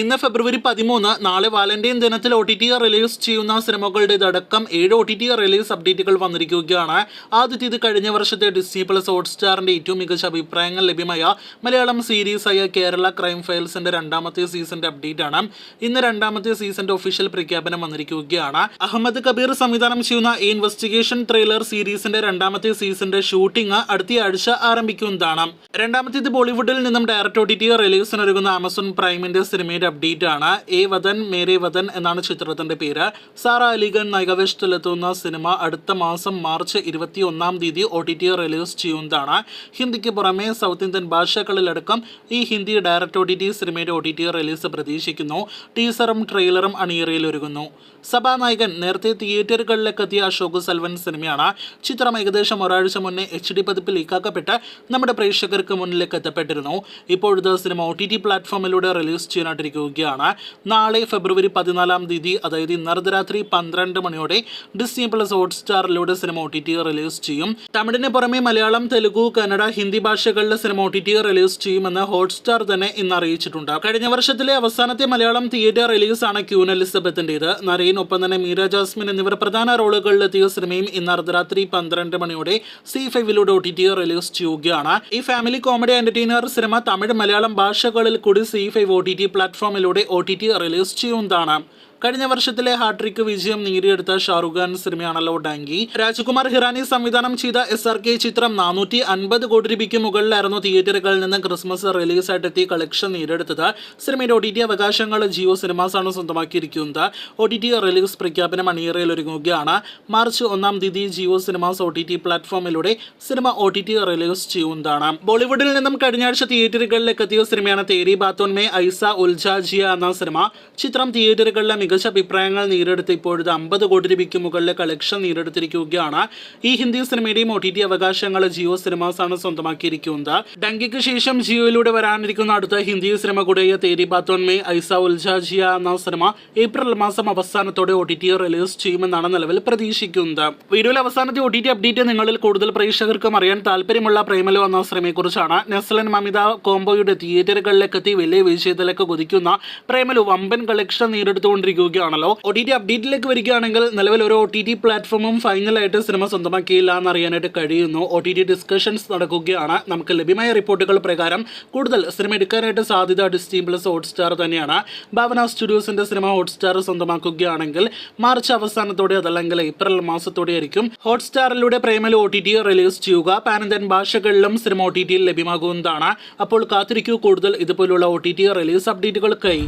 ഇന്ന് ഫെബ്രുവരി 13, നാളെ വാലന്റൈൻ ദിനത്തിൽ OTT റിലീസ് ചെയ്യുന്ന സിനിമകളുടേതടക്കം 7 OTT റിലീസ് അപ്ഡേറ്റുകൾ വന്നിരിക്കുകയാണ്. ആദ്യത്തേത് കഴിഞ്ഞ വർഷത്തെ ഡിസ്നി പ്ലസ് ഹോട്ട്സ്റ്റാറിന്റെ ഏറ്റവും മികച്ച അഭിപ്രായങ്ങൾ ലഭ്യമായ മലയാളം സീരീസായ കേരള ക്രൈം ഫയൽസിന്റെ രണ്ടാമത്തെ സീസന്റെ അപ്ഡേറ്റ് ആണ്. ഇന്ന് രണ്ടാമത്തെ സീസന്റെ ഒഫീഷ്യൽ പ്രഖ്യാപനം വന്നിരിക്കുകയാണ്. അഹമ്മദ് കബീർ സംവിധാനം ചെയ്യുന്ന ഈ ഇൻവെസ്റ്റിഗേഷൻ ത്രില്ലർ സീരീസിന്റെ രണ്ടാമത്തെ സീസന്റെ ഷൂട്ടിംഗ് അടുത്തയാഴ്ച ആരംഭിക്കുന്നതാണ്. രണ്ടാമത്തേത് ബോളിവുഡിൽ നിന്നും ഡയറക്റ്റ് OTT റിലീസിനൊരുങ്ങുന്ന ആമസോൺ പ്രൈമിന്റെ സിനിമയുടെ അപ്ഡേറ്റ് ആണ്. എ വതൻ മേരെ വതൻ എന്നാണ് ചിത്രത്തിന്റെ പേര്. സാറ അലിഖാൻ നായികവേഷത്തിലെത്തുന്ന സിനിമ അടുത്ത മാസം മാർച്ച് 21 OTT റിലീസ് ചെയ്യുന്നതാണ്. ഹിന്ദിക്ക് പുറമെ സൗത്ത് ഇന്ത്യൻ ഭാഷകളിലടക്കം ഈ ഹിന്ദി ഡയറക്റ്റ് OTT സിനിമയുടെ OTT റിലീസ് പ്രതീക്ഷിക്കുന്നു. ടീസറും ട്രെയിലറും അണിയറയിൽ ഒരുങ്ങുന്നു. സഭാനായകൻ നേരത്തെ തിയേറ്ററുകളിലേക്ക് എത്തിയ അശോക് സൽവൻ സിനിമയാണ്. ചിത്രം ഏകദേശം ഒരാഴ്ച മുന്നേ HD പതിപ്പ് ലീക്കാക്കപ്പെട്ട് നമ്മുടെ പ്രേക്ഷകർക്ക് മുന്നിലേക്ക് എത്തപ്പെട്ടിരുന്നു. ഇപ്പോഴത്തെ സിനിമ OTT പ്ലാറ്റ്ഫോമിലൂടെ റിലീസ് ചെയ്യാനായിട്ടിരിക്കുകയാണ്. നാളെ ഫെബ്രുവരി 14, അതായത് ഇന്ന് അർദ്ധരാത്രി 12 മണിയോടെ ഡിസ്നി പ്ലസ് ഹോട്ട്സ്റ്റാറിലൂടെ സിനിമ OTT റിലീസ് ചെയ്യും. തമിഴിന് പുറമെ മലയാളം, തെലുഗു, കന്നഡ, ഹിന്ദി ഭാഷകളിലെ സിനിമ OTT റിലീസ് ചെയ്യുമെന്ന് ഹോട്ട്സ്റ്റാർ തന്നെ ഇന്ന് അറിയിച്ചിട്ടുണ്ട്. കഴിഞ്ഞ വർഷത്തിലെ അവസാനത്തെ മലയാളം തിയേറ്റർ റിലീസാണ് ക്യൂൻ എലിസബത്തിന്റേത്. നരേൻ, ഒപ്പം തന്നെ മീര ജാസ്മിൻ എന്നിവർ പ്രധാന റോളുകളിലെത്തിയ സിനിമയും ഇന്ന് അർദ്ധരാത്രി 12 മണിയോടെ C5 OTT റിലീസ് ചെയ്യുകയാണ്. ഈ family comedy entertainer cinema Tamil, Malayalam ഭാഷകളിൽ കൂടി C5 OTT പ്ലാറ്റ്ഫോമിലൂടെ OTT റിലീസ് ചെയ്യുന്നതാണ്. കഴിഞ്ഞ വർഷത്തിലെ ഹാട്രിക് വിജയം നേടിയെടുത്ത ഷാറുഖ് ഖാൻ സിനിമയാണല്ലോ ഡങ്കി. രാജ്കുമാർ ഹിറാനി സംവിധാനം ചെയ്ത SRK ചിത്രം 450 കോടി രൂപയ്ക്ക് മുകളിലായിരുന്നു തിയേറ്ററുകളിൽ നിന്ന് ക്രിസ്മസ് റിലീസായിട്ട് എത്തി കളക്ഷൻ നേടിയെടുത്തത്. സിനിമയുടെ OTT അവകാശങ്ങൾ ജിയോ സിനിമാസാണ് സ്വന്തമാക്കിയിരിക്കുന്നത്. OTT റിലീസ് പ്രഖ്യാപനം അണിയറയിൽ ഒരുങ്ങുകയാണ്. മാർച്ച് 1 ജിയോ സിനിമാസ് OTT പ്ലാറ്റ്ഫോമിലൂടെ സിനിമ OTT റിലീസ് ചെയ്യുന്നതാണ്. ബോളിവുഡിൽ നിന്നും കഴിഞ്ഞ ആഴ്ച തിയേറ്ററുകളിലേക്ക് എത്തിയ സിനിമയാണ് തേരി ബാത്തോൻ മേ ഐസ ഉൽജാ ജിയ എന്ന സിനിമ. ചിത്രം തിയേറ്ററുകളിലെ മികച്ച അഭിപ്രായങ്ങൾ നേടിയെടുത്ത് ഇപ്പോഴത്തെ 50 കോടി രൂപയ്ക്ക് മുകളിലെ കളക്ഷൻ നേടിയെടുത്തിരിക്കുകയാണ്. ഈ ഹിന്ദി സിനിമയുടെയും OTT അവകാശങ്ങൾ ജിയോ സിനിമാസാണ് സ്വന്തമാക്കിയിരിക്കുന്നത്. ഡങ്കിക്ക് ശേഷം ജിയോയിലൂടെ വരാനിരിക്കുന്ന അടുത്ത ഹിന്ദി സിനിമ കൂടിയ തേരി ബാത്തോൻ മേ ഐസ ഉൽജാ ജിയ എന്ന സിനിമ ഏപ്രിൽ മാസം അവസാനത്തോടെ OTT റിലീസ് ചെയ്യുമെന്നാണ് നിലവിൽ പ്രതീക്ഷിക്കുന്നത്. വീഡിയോയിലെ അവസാനത്തെ OTT അപ്ഡേറ്റ് നിങ്ങളിൽ കൂടുതൽ പ്രേക്ഷകർക്കും അറിയാൻ താല്പര്യമുള്ള പ്രേമലു എന്ന സിനിമയെക്കുറിച്ചാണ്. നെസ്ലൻ മമിത കോംബോയുടെ തിയേറ്ററുകളിലേക്ക് എത്തി വലിയ വിജയത്തിലേക്ക് കുതിക്കുന്ന പ്രേമലു വമ്പൻ കളക്ഷൻ നേടിയെടുത്തുകൊണ്ടിരിക്കുകയാണല്ലോ. OTT അപ്ഡേറ്റിലേക്ക് വരികയാണെങ്കിൽ നിലവിൽ ഒരു OTT പ്ലാറ്റ്ഫോമും ഫൈനലായിട്ട് സിനിമ സ്വന്തമാക്കിയില്ല എന്നറിയാനായിട്ട് കഴിയുന്നു. OTT ഡിസ്കഷൻസ് നടക്കുകയാണ്. നമുക്ക് ലഭ്യമായ റിപ്പോർട്ടുകൾ പ്രകാരം കൂടുതൽ സിനിമ എടുക്കാനായിട്ട് സാധ്യത ഡിസ്നി പ്ലസ് ഹോട്ട്സ്റ്റാർ തന്നെയാണ്. ഭാവന സ്റ്റുഡിയോസിന്റെ സിനിമ ഹോട്ട്സ്റ്റാർ സ്വന്തമാക്കുകയാണെങ്കിൽ മാർച്ച് അവസാനത്തോടെ അതല്ലെങ്കിൽ ഏപ്രിൽ മാസത്തോടെ ആയിരിക്കും ഹോട്ട്സ്റ്റാറിലൂടെ പ്രേമലു OTT റിലീസ് ചെയ്യുക. പാൻ ഇന്ത്യൻ ഭാഷകളിലും സിനിമ OTT ലഭ്യമാകുന്നതാണ്. അപ്പോൾ കാത്തിരിക്കൂ കൂടുതൽ ഇതുപോലുള്ള OTT റിലീസ് അപ്ഡേറ്റുകൾക്കായി.